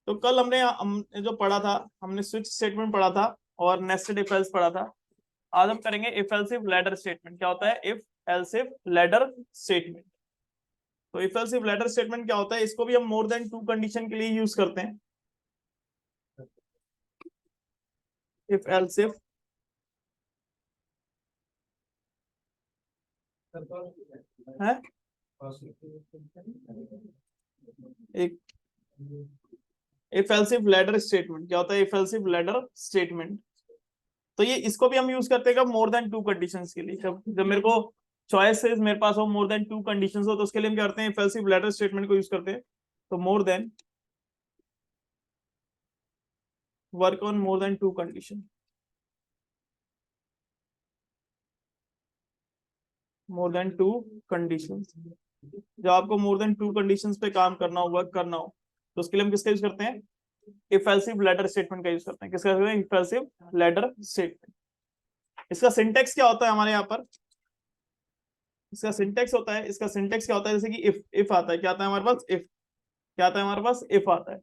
तो कल हमने जो पढ़ा था, हमने स्विच स्टेटमेंट पढ़ा था और नेस्टेड इफ एल्स पढ़ा था। आज हम करेंगे if else if ladder statement. क्या होता है if else if ladder statement? तो if else if ladder statement क्या होता है, इसको भी हम मोर देन टू कंडीशन के लिए यूज करते हैं। इफ एल्स इफ है एक if else if ladder statement. क्या होता है if else if ladder statement? तो ये इसको भी हम यूज करते हैं कब, मोर देन टू कंडीशंस के लिए। जब मेरे को चॉइसेस मेरे पास हो, मोर देन टू कंडीशंस हो, तो उसके लिए हम क्या करते हैं, if else if ladder statement को यूज करते हैं। तो more than, work on more than two condition, more than two conditions. जब आपको मोर देन टू कंडीशंस पे काम करना हो, वर्क करना हो, तो उसके लिए हम किसका यूज करते हैं, if else if ladder statement का यूज करते हैं। किसका यूज करते हैं, if else if ladder statement. इसका सिंटेक्स क्या होता है हमारे यहाँ पर, इसका सिंटेक्स होता है, इसका सिंटेक्स क्या होता है, जैसे कि इफ आता है, क्या आता है हमारे पास, इफ। क्या आता है हमारे पास, इफ आता है।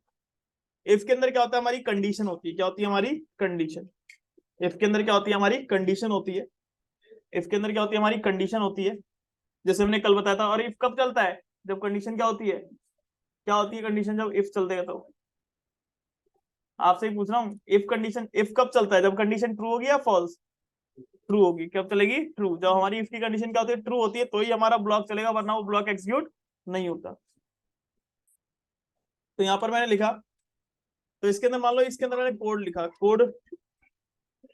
इफ के अंदर क्या होता है, हमारी कंडीशन होती है। क्या होती है हमारी कंडीशन? इफ के अंदर क्या होती है, हमारी कंडीशन होती है। इफ के अंदर क्या होती है, हमारी कंडीशन होती है। जैसे हमने कल बताया था। और इफ कब चलता है, जब कंडीशन क्या होती है, क्या होती है कंडीशन जब इफ चलते है? तो आपसे ही पूछ रहा हूँ, इफ कंडीशन, इफ कब चलता है, जब कंडीशन ट्रू होगी या फॉल्स? ट्रू होगी। कब चलेगी, ट्रू। जब हमारी इफ की कंडीशन क्या होती है, ट्रू होती है, तो ही हमारा ब्लॉक चलेगा, वरना वो ब्लॉक एग्जीक्यूट नहीं होता। तो यहाँ पर मैंने लिखा, तो इसके अंदर मान लो, इसके अंदर मैंने कोड लिखा, code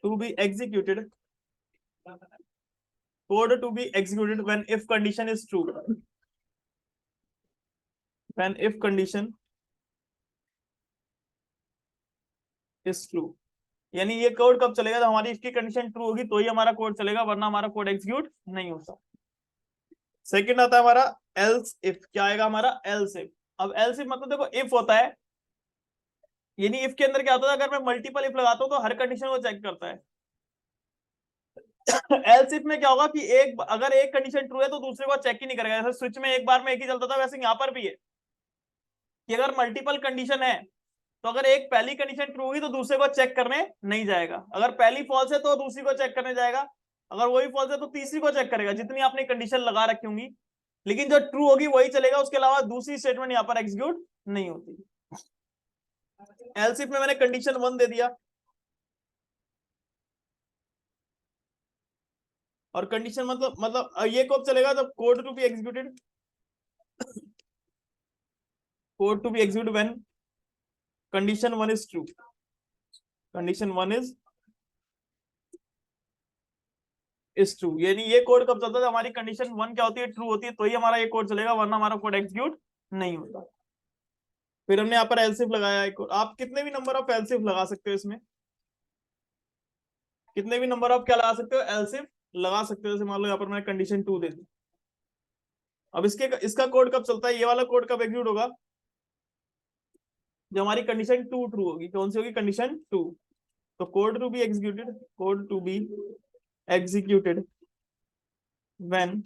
to be executed, code to be executed when if condition is true, when if condition is true. यानी ये कोड कब चलेगा, जब हमारी इसकी कंडीशन ट्रू होगी, तो ही हमारा कोड चलेगा, वरना हमारा कोड एग्जीक्यूट नहीं होता। सेकंड आता है हमारा एल्स इफ। क्या आएगा हमारा, एल्स इफ। अब एल्स इफ मतलब देखो, इफ होता है, यानी इफ के अंदर क्या होता है, अगर मैं मल्टीपल इफ लगाता हूं तो हर कंडीशन को चेक करता है। एल्स इफ में क्या होगा कि अगर एक कंडीशन ट्रू है तो दूसरे को चेक ही नहीं करेगा। जैसे स्विच में एक बार में एक ही चलता था, वैसे यहाँ पर भी है कि अगर मल्टीपल कंडीशन है, तो अगर एक पहली कंडीशन ट्रू होगी तो दूसरे को चेक करने नहीं जाएगा। अगर पहली फॉल्स है तो दूसरी को चेक करने जाएगा। अगर वही फॉल्स है तो तीसरी को चेक करेगा, जितनी आपने कंडीशन लगा रखी होंगी। लेकिन जो ट्रू होगी वही चलेगा, उसके अलावा दूसरी स्टेटमेंट यहाँ पर एग्जीक्यूट नहीं होती। एल्स इफ में मैंने कंडीशन 1 दे दिया, और कंडीशन मतलब ये कब चलेगा, जब code to be executed, code to be executed when condition 1 is true, condition 1 is true. यानी ये कोड कब चलता है, हमारी कंडीशन 1 क्या होती है, ट्रू होती है, तो ही हमारा ये कोड चलेगा, वरना हमारा कोड एग्जीक्यूट नहीं होता। फिर हमने यहाँ पर एल्सिफ लगाया एक और। आप कितने भी नंबर ऑफ एल्सिफ लगा सकते हो इसमें, कितने भी नंबर ऑफ क्या लगा सकते हो, एल्सिफ लगा सकते हो। जैसे मान लो यहाँ पर मैंने कंडीशन 2 दे दी। अब इसका कोड कब चलता है, ये वाला कोड कब एग्जीक्यूट होगा, जब हमारी कंडीशन 2 ट्रू होगी। कौन सी होगी, कंडीशन 2। तो code to be executed, code to be executed when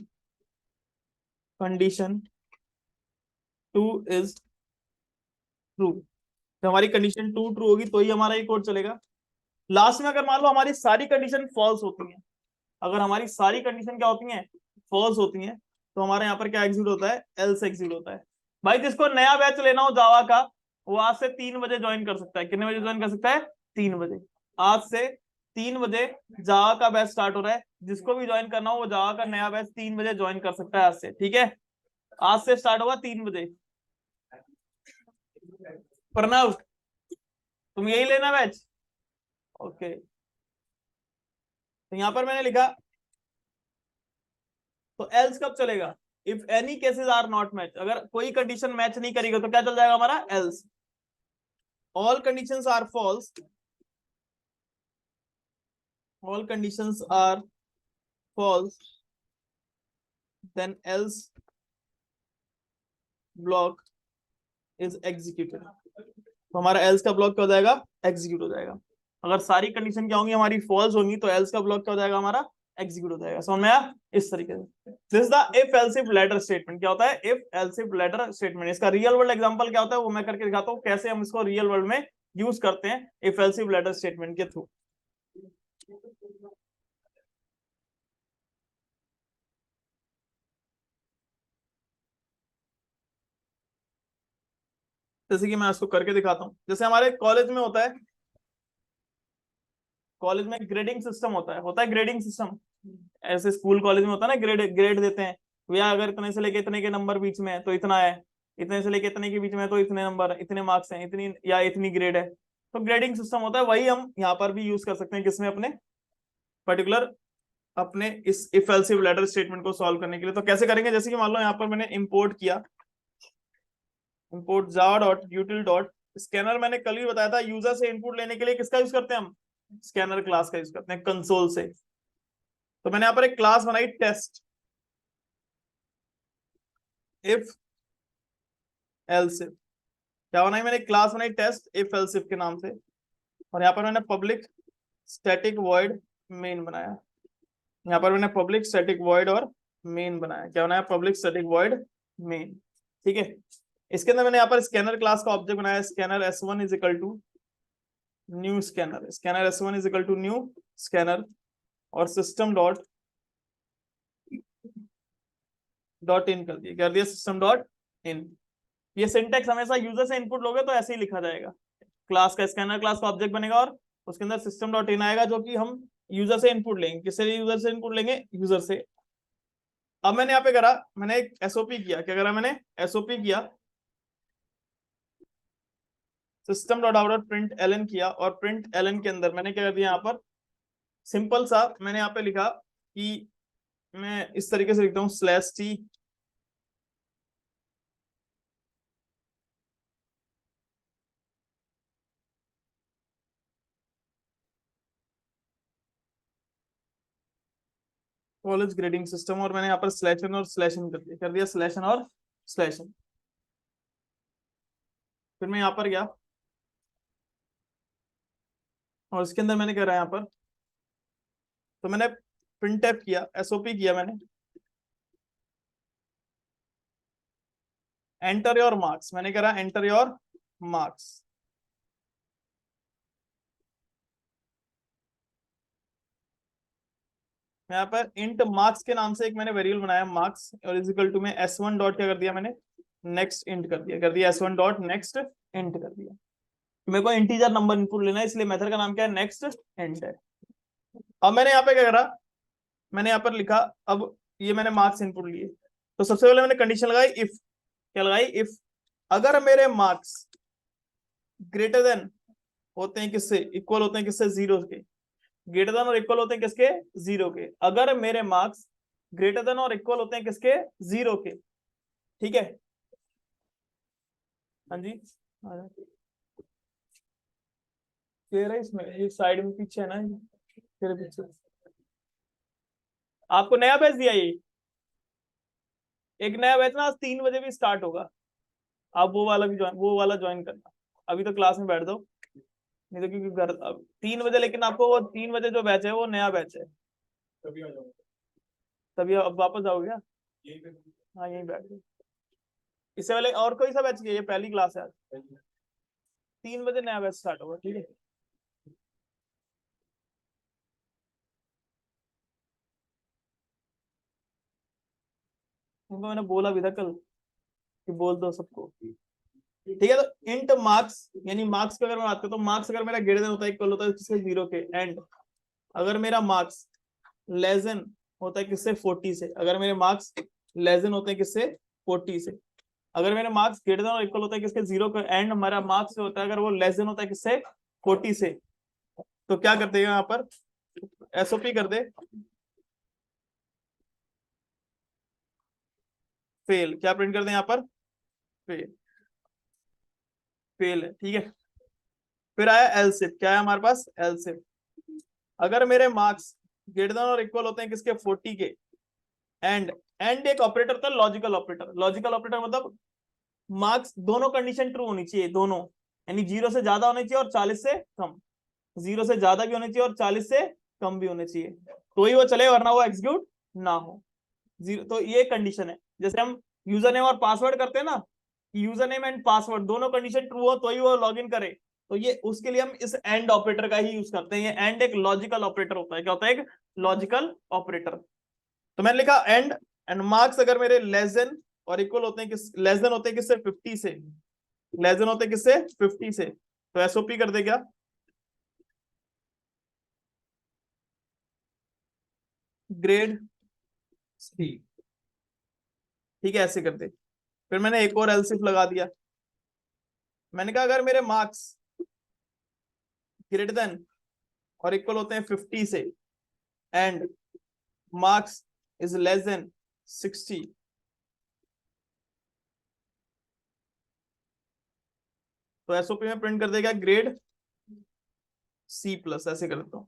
condition 2 is true. जब हमारी कंडीशन 2 ट्रू होगी तो ही हमारा ये कोड चलेगा। लास्ट में अगर मान लो हमारी सारी कंडीशन फॉल्स होती हैं, अगर हमारी सारी कंडीशन क्या होती हैं, फॉल्स होती हैं, तो हमारे यहाँ पर क्या एग्जीक्यूट होता है, एल्स एग्जीक्यूट होता है। भाई जिसको नया बैच लेना हो जावा का, वो आज से 3 बजे ज्वाइन कर सकता है। कितने बजे ज्वाइन कर सकता है, 3 बजे। आज से 3 बजे जावा का बैच स्टार्ट हो रहा है। जिसको भी ज्वाइन करना हो वो जावा का नया बैच 3 बजे ज्वाइन कर सकता है आज से, ठीक है। आज से स्टार्ट होगा 3 बजे। प्रणव, तुम यही लेना बैच, ओके। तो यहां पर मैंने लिखा, तो एल्स कब चलेगा, if any cases are not match. अगर कोई कंडीशन मैच नहीं करेगी तो क्या चल जाएगा हमारा, else. All conditions are false, all conditions are false, then else block is executed. तो हमारा एल्स का ब्लॉक क्या हो जाएगा, एग्जीक्यूट हो जाएगा। अगर सारी कंडीशन क्या होंगी, हमारी फॉल्स होंगी, तो एल्स का ब्लॉक क्या हो जाएगा हमारा, एग्जीक्यूट हो जाएगा। समझ में आया? इस तरीके से this is the if else if ladder statement. क्या होता है if else if ladder statement? इसका रियल वर्ल्ड एग्जांपल क्या होता है वो मैं करके दिखाता हूँ, कैसे हम इसको रियल वर्ल्ड में यूज करते हैं if else if ladder statement के थ्रू। जैसे कि मैं इसको करके दिखाता हूँ, जैसे हमारे कॉलेज में होता है, कॉलेज में ग्रेडिंग सिस्टम होता है ग्रेडिंग सिस्टम। ऐसे स्कूल कॉलेज में होता है ना, ग्रेड ग्रेड देते हैं भैया, अगर इतने से लेके इतने के नंबर बीच में है तो इतना है, इतने से लेके इतने के बीच में है तो इतने नंबर, इतने मार्क्स हैं, इतनी या इतनी ग्रेड है। तो ग्रेडिंग सिस्टम होता है, वही हम यहाँ पर भी यूज कर सकते हैं किसमें, अपने पर्टिकुलर अपने इस if else if ladder statement को सॉल्व करने के लिए। तो कैसे करेंगे, जैसे कि मान लो यहाँ पर मैंने इंपोर्ट किया, import jar dot यूटिल dot scanner. मैंने कल ही बताया था यूजर से इनपुट लेने के लिए किसका यूज करते हैं हम, स्कैनर क्लास का यूज करते हैं कंसोल से। तो मैंने यहाँ पर एक क्लास बनाई टेस्ट इफ एल्स इफ। क्या बनाई मैंने, क्लास बनाई टेस्ट इफ एल्स इफ के नाम से, और यहाँ पर मैंने पब्लिक स्टैटिक वॉइड मेन बनाया। यहाँ पर मैंने पब्लिक स्टैटिक वॉइड और मेन बनाया। क्या बनाया, पब्लिक स्टैटिक वॉइड मेन। ठीक है, इसके अंदर मैंने यहाँ पर स्कैनर क्लास का ऑब्जेक्ट बनाया, scanner s1 is equal to new scanner, scanner s1 is equal to new scanner, और सिस्टम डॉट इन कर दिया सिस्टम डॉट इन। ये सिंटेक्स हमेशा यूजर से इनपुट लोगे तो ऐसे ही लिखा जाएगा, क्लास का स्कैनर क्लास का ऑब्जेक्ट बनेगा और उसके अंदर सिस्टम डॉट इन आएगा, जो कि हम यूजर से इनपुट लेंगे। किससे यूजर से इनपुट लेंगे, यूजर से। अब मैंने यहाँ पे करा, मैंने एक एसओपी किया। क्या करा मैंने, एसओपी किया, system dot out dot println किया, और प्रिंट एलन के अंदर मैंने क्या कर दिया, यहाँ पर सिंपल सा मैंने यहाँ पे लिखा कि मैं इस तरीके से लिखता हूँ slash T college grading system, और मैंने यहाँ पर स्लैश एन और स्लैश इन कर दिया स्लैश एन और स्लैश इन। फिर मैं यहाँ पर गया और इसके अंदर मैंने कह रहा है यहाँ पर, तो मैंने प्रिंटफ किया, एसओपी किया मैंने, एंटर योर मार्क्स। मैंने कह रहा एंटर योर मार्क्स। यहाँ पर इंट मार्क्स के नाम से एक मैंने वेरिएबल बनाया मार्क्स, और इज इक्वल टू में s1 डॉट क्या कर दिया मैंने, नेक्स्ट इंट कर दिया s1 डॉट नेक्स्ट इंट कर दिया। मेरे को इंटीजर नंबर इनपुट लेना है, इसलिए मेथड का नाम क्या है, नेक्स्ट इंट है। अब मैंने यहाँ पे क्या करा, मैंने यहाँ पर लिखा, अब ये मैंने मार्क्स इनपुट लिए, तो सबसे पहले मैंने कंडीशन लगाई इफ। क्या लगाई, इफ अगर मेरे मार्क्स ग्रेटर देन होते हैं किससे, इक्वल होते हैं किससे, जीरो के, ग्रेटर देन और इक्वल होते हैं किसके, जीरो के। अगर मेरे मार्क्स ग्रेटर देन और इक्वल होते हैं किसके, जीरो के। ठीक है, हाँ जी, तेरा इसमें ये साइड में पीछे है ना, तेरे पीछे आपको नया बैच दिया ये, एक नया बैच ना आज 3 बजे भी स्टार्ट होगा। आप वो वाला भी ज्वाइन, वो वाला ज्वाइन करना। अभी तो क्लास में बैठ दो, नहीं तो क्योंकि घर अब 3 बजे, लेकिन आपको वो 3 बजे जो बैच है वो नया बैच है। तभी आ जाओ, तभी अब वापस आओगे क्या, हाँ यहीं बैठ जाओ। इससे पहले और कोई सा बैच किया, ये पहली क्लास है आज। 3 बजे नया बैच स्टार्ट होगा, ठीक है। उनको मैंने बोला भी था कल कि बोल दो सबको, ठीक है। तो इंट मार्क्स, यानी मार्क्स की अगर मैं बात करता हूँ, मार्क्स अगर मेरा ग्रेटर देन होता है, इक्वल होता है किससे, जीरो के। एंड अगर मेरा मार्क्स लेस देन होता है किससे, 40 से। अगर मेरे मार्क्स लेस देन होते हैं किससे, 40 से। अगर मेरे मार्क्स ग्रेटर देन और इक्वल होता है किसके, जीरो के। एंड हमारा मार्क्स होता है अगर वो लेस देन होता है किससे, 40 से, तो क्या करते हैं यहाँ पर, एसओपी कर दे फेल। क्या प्रिंट कर दे यहाँ पर, फेल, फेल है, ठीक है। फिर आया एलसिफ। क्या है हमारे पास, एलसिफ अगर मेरे मार्क्स ग्रेटर देन और इक्वल होते हैं किसके, 40 के। एंड एक ऑपरेटर होता है लॉजिकल ऑपरेटर। लॉजिकल ऑपरेटर मतलब मार्क्स दोनों कंडीशन ट्रू होनी चाहिए, दोनों, यानी 0 से ज्यादा होने चाहिए और 40 से कम, 0 से ज्यादा भी होने चाहिए और 40 से कम भी होने चाहिए। तो ही वो चले, वरना वो एग्जीक्यूट ना हो। जीरो, तो ये कंडीशन है। जैसे हम यूजर नेम और पासवर्ड करते हैं ना, यूजर नेम एंड पासवर्ड दोनों कंडीशन ट्रू हो तो ही वो लॉग इन करे, तो ये उसके लिए हम इस एंड ऑपरेटर का ही यूज करते हैं। ये एंड एक लॉजिकल ऑपरेटर होता है। क्या होता है? एक लॉजिकल ऑपरेटर। तो मैंने लिखा एंड मार्क्स अगर मेरे लेस देन और इक्वल होते हैं लेस देन होते हैं किससे? 50 से। लेस देन होते हैं किससे? 50 से। तो एसओपी कर दे क्या? Grade C. ठीक है, ऐसे कर दे। फिर मैंने एक और एल्सिफ लगा दिया। मैंने कहा अगर मेरे मार्क्स ग्रेटर देन और इक्वल होते हैं 50 से and marks is less then 60, तो एसओपी में प्रिंट कर देगा ग्रेड सी प्लस। ऐसे कर देता हूं।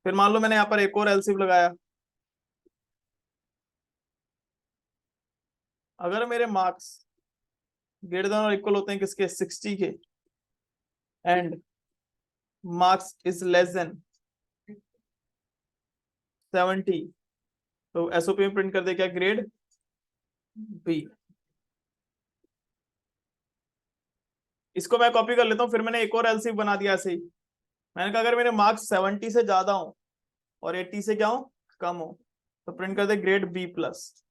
फिर मान लो मैंने यहां पर एक और एलसीफ लगाया। अगर मेरे मार्क्स ग्रेटर देन और इक्वल होते हैं किसके? 60 के and marks is less than 70, तो एसओपी में प्रिंट कर दे क्या? Grade B. इसको मैं कॉपी कर लेता हूं। फिर मैंने एक और एलसीफ बना दिया ऐसे ही। मैंने कहा अगर मेरे मार्क्स 70 से ज्यादा हो और 80 से क्या हो? कम हो, तो प्रिंट कर दे ग्रेड बी प्लस।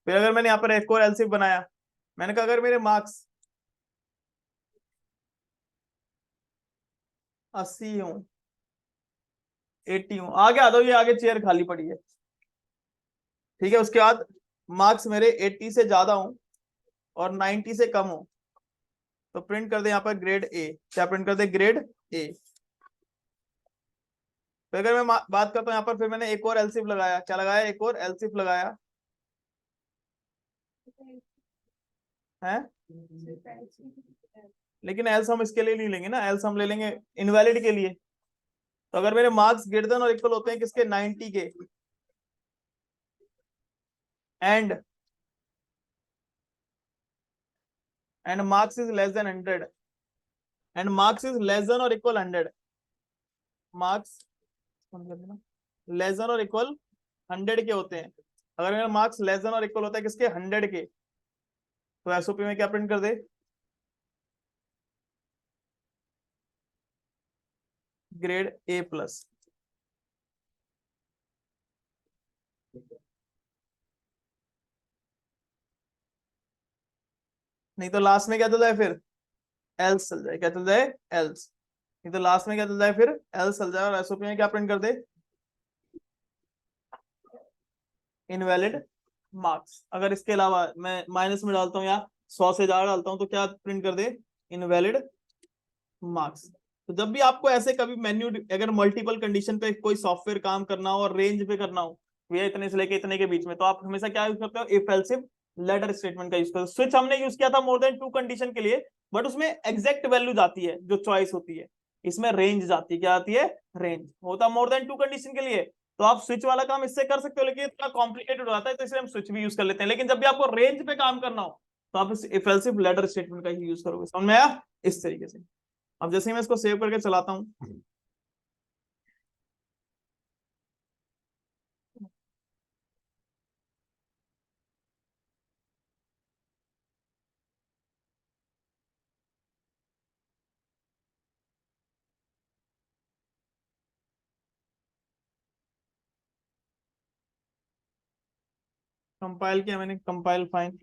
फिर अगर मैंने यहाँ पर एक और एलसीफ बनाया, मैंने कहा अगर मेरे मार्क्स 80 हो, 80 हो, आगे आ जाओ, ये आगे चेयर खाली पड़ी है। ठीक है, उसके बाद मार्क्स मेरे 80 से ज्यादा हो और 90 से कम हो, तो प्रिंट कर दे यहाँ पर ग्रेड ए। क्या प्रिंट कर दे? Grade A. तो अगर मैं बात करता हूँ यहाँ पर, फिर मैंने एक और एलसीफ लगाया। क्या लगाया? एक और एलसीफ लगाया है। लेकिन एल्स हम इसके लिए नहीं लेंगे ना, एल्स हम ले लेंगे इनवैलिड के लिए। तो अगर मेरे मार्क्स ग्रेटर देन और इक्वल होते हैं किसके? 90 के and marks is less then 100 and marks is less then और इक्वल 100, मार्क्स लेस देन और इक्वल 100 के होते हैं। अगर मेरा मार्क्स लेस देन और इक्वल होता है किसके? 100 के, तो एसओपी में क्या प्रिंट कर दे? Grade A plus. नहीं तो लास्ट में क्या चल जाए? फिर एल्स चल जाए। क्या चल जाए? एल्स। नहीं तो लास्ट में क्या चल जाए? फिर एल्स चल जाए। और एसओपी में क्या प्रिंट कर दे? Invalid marks. अगर इसके अलावा मैं माइनस में डालता हूँ या 100 से ज्यादा डालता हूँ, तो क्या प्रिंट कर दे? Invalid marks. तो जब भी आपको ऐसे कभी मेन्यू, अगर मल्टीपल कंडीशन पे कोई सॉफ्टवेयर काम करना हो और रेंज पे करना हो, भैया इतने से लेके इतने के बीच में, तो आप हमेशा क्या यूज करते हो? If else if ladder statement का यूज करते हो। स्विच हमने यूज किया था मोर देन 2 कंडीशन के लिए, बट उसमें एग्जैक्ट वैल्यू जाती है जो चॉइस होती है। इसमें रेंज जाती है। क्या आती है? रेंज। होता मोर देन 2 कंडीशन के लिए, तो आप स्विच वाला काम इससे कर सकते हो, लेकिन इतना कॉम्प्लिकेटेड हो जाता है, तो इसलिए हम स्विच भी यूज कर लेते हैं। लेकिन जब भी आपको रेंज पे काम करना हो, तो आप इस if else if ladder statement का ही यूज करोगे। समझ में आया? इस तरीके से। अब जैसे ही मैं इसको सेव करके चलाता हूँ, कंपाइल किया मैंने, compile fine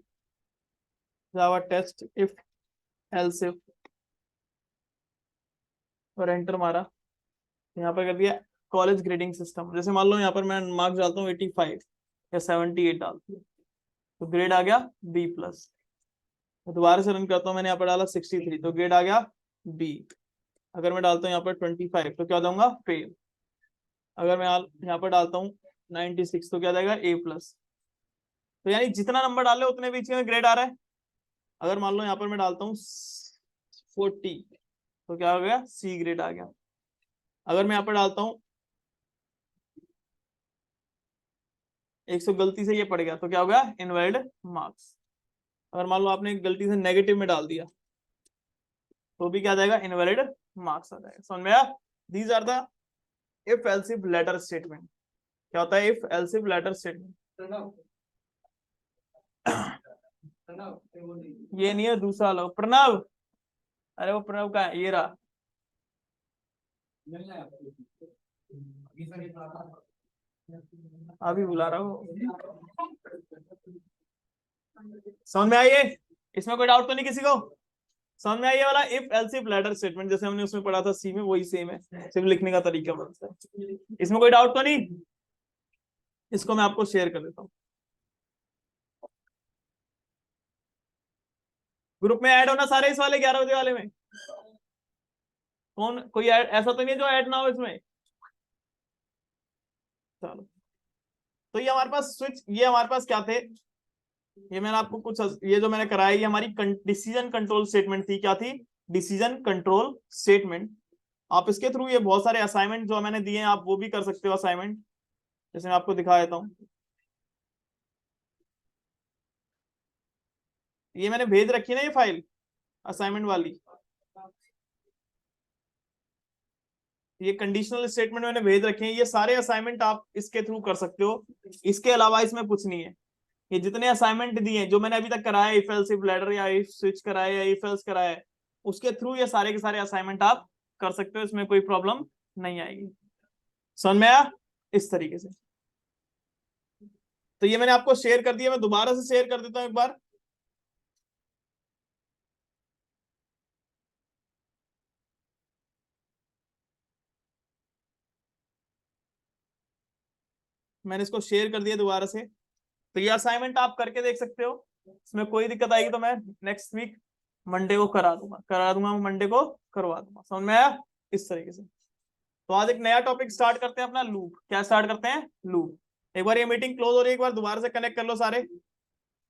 Java test if else if, और एंटर मारा। यहाँ पर कर दिया कॉलेज ग्रेडिंग सिस्टम। जैसे मान लो यहाँ पर मैं मार्क्स डालता हूँ 85 या 78 डालती हूँ, तो ग्रेड आ गया बी प्लस। दोबारा से रन करता हूँ, मैंने यहाँ पर डाला 63, तो ग्रेड आ गया बी। अगर मैं डालता हूँ यहाँ पर 25, तो क्या हो जाऊंगा? फेल। अगर मैं यहाँ पर डालता हूँ 96, तो क्या जाएगा? ए प्लस। तो यानी जितना नंबर डाले उतने बीच में ग्रेड आ रहा है। अगर मान लो यहाँ पर मैं डालता हूँ 40, तो क्या हो गया? सी ग्रेड आ गया। अगर मैं यहाँ पर डालता हूँ 100, गलती से ये पड़ गया, तो क्या हो गया? Invalid marks. अगर मान लो आपने गलती से नेगेटिव में डाल दिया, तो भी क्या आ जाएगा? इनवैलिड मार्क्स आ जाएगा। समझ में आया? These are the if else if ladder statement क्या होता है? इफ एल्सिफ लेटर स्टेटमेंट ये नहीं है, दूसरा लो। प्रणव, अरे वो प्रणव का है, ये रहा। अभी बुला रहा हूँ। समझ में आई है? इसमें कोई डाउट तो नहीं किसी को? समझ में आई ये वाला इफ एल्सिफ लेटर स्टेटमेंट जैसे हमने उसमें पढ़ा था सी में, वही सेम है, सिर्फ लिखने का तरीका बदलता है। इसमें कोई डाउट तो नहीं? इसको मैं आपको शेयर कर देता हूँ। ग्रुप में ऐड होना सारे इस वाले 11 बजे वाले में। कौन कोई ऐसा तो नहीं है जो ऐड ना हो इसमें? चलो, तो ये हमारे पास स्विच, ये हमारे पास क्या थे? ये मैंने आपको कुछ, ये जो मैंने कराया ये हमारी डिसीजन कंट्रोल स्टेटमेंट थी। क्या थी? Decision control statement. आप इसके थ्रू ये बहुत सारे असाइनमेंट जो मैंने दिए हैं आप वो भी कर सकते हो असाइनमेंट, जैसे मैं आपको दिखा देता हूँ। ये मैंने भेज रखी है ना ये फाइल असाइनमेंट वाली, ये कंडीशनल स्टेटमेंट मैंने भेज रखे हैं। ये सारे असाइनमेंट आप इसके थ्रू कर सकते हो, इसके अलावा इसमें कुछ नहीं है। ये जितने असाइनमेंट दिए हैं जो मैंने अभी तक कराया, इफ एल्स इफ लेटर या इफ स्विच कराया या इफ एल्स कराया है, उसके थ्रू ये सारे के सारे असाइनमेंट आप कर सकते हो, इसमें कोई प्रॉब्लम नहीं आएगी। समझ में आया? इस तरीके से। तो ये मैंने आपको शेयर कर दिया, मैं दोबारा से शेयर कर देता हूं एक बार। मैंने इसको शेयर कर दिया दोबारा से। तो ये असाइनमेंट आप करके देख सकते हो, इसमें कोई दिक्कत आएगी तो मैं नेक्स्ट वीक मंडे को करा दूंगा मंडे को करवा दूंगा। समझ में आया? इस तरीके से। तो आज एक नया टॉपिक स्टार्ट करते हैं अपना, लूप। क्या स्टार्ट करते हैं? लूप। एक बार ये मीटिंग क्लोज हो रही है, एक बार दोबारा से कनेक्ट कर लो सारे।